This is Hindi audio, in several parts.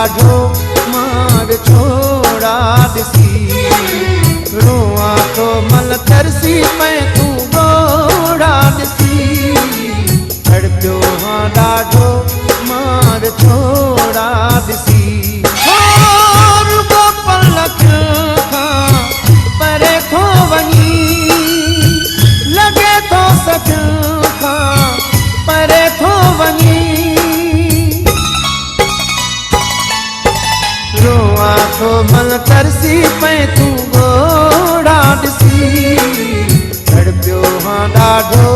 ॾाढो मां विछोड़ा ॾिसी रोआ तो मल तरसी पए तूं ॻोड़ा ॾिसी तड़पियो हाँ ॾाढो मां विछोड़ा ॾिसी रुॻो पलक खां परे थो वञी लॻे थो सॼण खां परे थो वञी रोआ तो मल तरसी पए तूं ॻोड़ा ॾिसी तड़पियो हाँ ॾाढो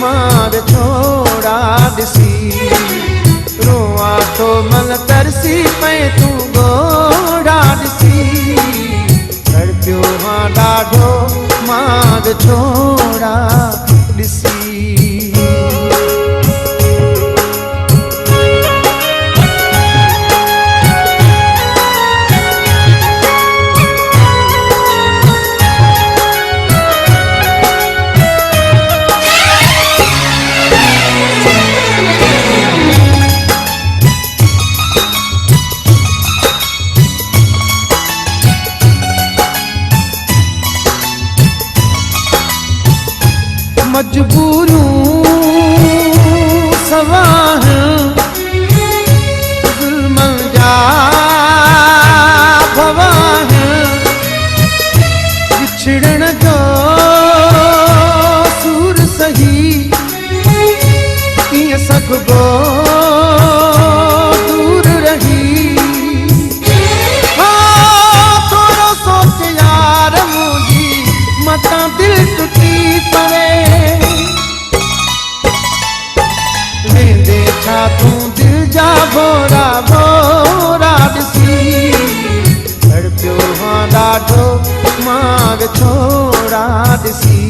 मां विछोड़ा ॾिसी रोआ तो मल तरसी पए तूं ॻोड़ा ॾिसी तड़पियो हाँ ॾाढो मां विछोड़ा ॾिसी मजबूरूं सवाह ज़ुल्मन जा भवाह विछड़ण जो सूर सही कीअं सघिबो दूर रही थोरो सोच यार मुंहिंजी मतां दिलि टुटी पवे छा तूं दिल जा भोरा भोरा ॾिसी तड़पियो हाँ ॾाढो मां विछोड़ा ॾिसी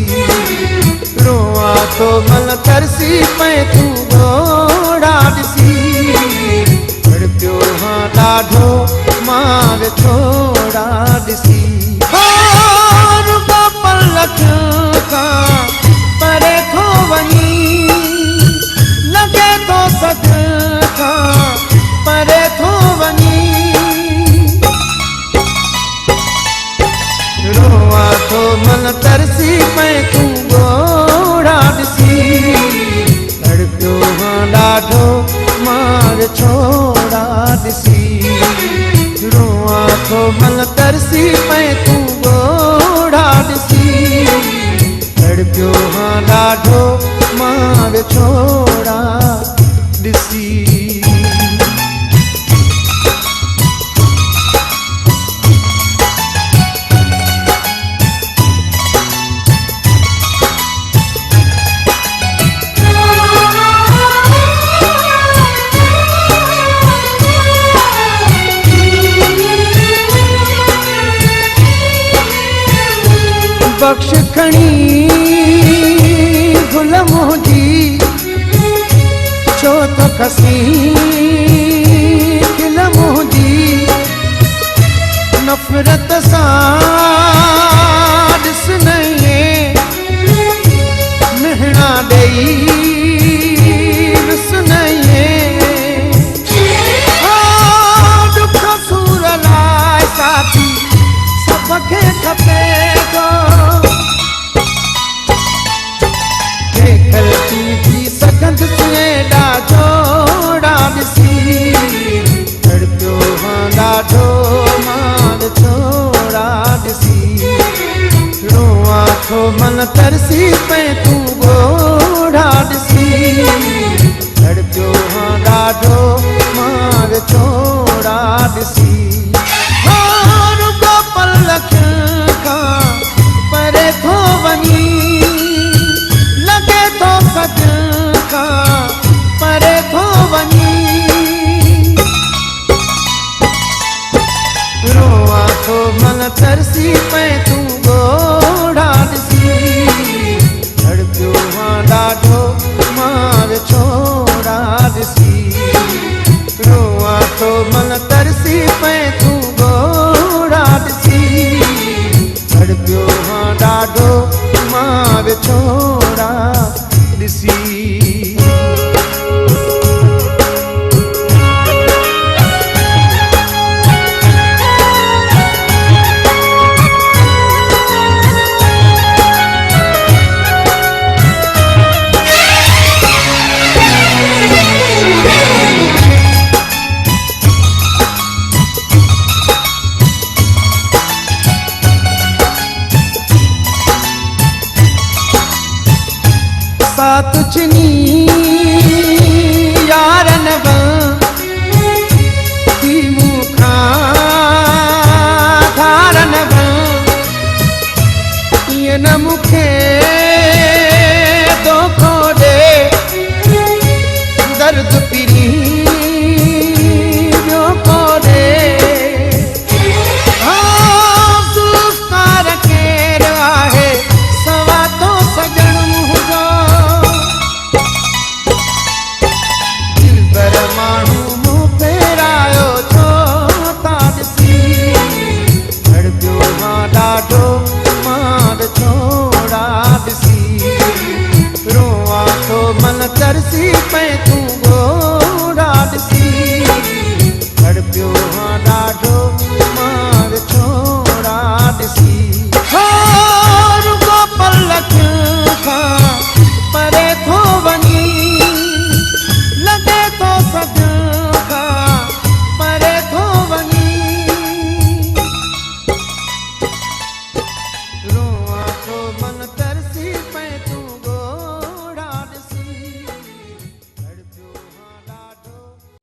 रोआ तो मल तरसी पए तूं ॻोड़ा ॾिसी तड़पियो हाँ ॾाढो मां विछोड़ा ॾिसी रुॻो पलक खां परे थो वञी लगे तो सजण खां परे थो वञी रोआ तो मन तरसी पए तूं ॻोड़ा ॾिसी तड़पियो हाँ ॾाढो मां विछोड़ा ॾिसी रोआ तो मन तरसी पए तूं ॻोड़ा ॾिसी तड़पियो हाँ ॾाढो मां विछोड़ा ॾिसी बख्श खणी गुल मुंहिंजी छो तो कसी दिल मुंहिंजी नफ़रत सां ॾिस नईं मिहणा ॾेई ॾिस नईं दुख सूर लाइ साथी सभ खे खपे थो ॾाढोड़ा ॾिसी तड़पियो हाँ ॾाढो मां विछोड़ा ॾिसी रोआ थो मन तरसी पए तूं ॻोड़ा ॾिसी तड़पियो हाँ ॾाढो मां विछोड़ा ॾिसी रुॻो पलक खां परे थो वञी लॻे थो सजण खां परे थो वञी रोआ थो मन तरसी पए तूं ॻोड़ा ॾिसी तड़पियो हाँ ॾाढो मां विछोड़ा ॾिसी रोआ थो मन तरसी पए तूं ॻोड़ा ॾिसी तड़पियो हाँ ॾाढो मां विछोड़ा ॾिसी पिरी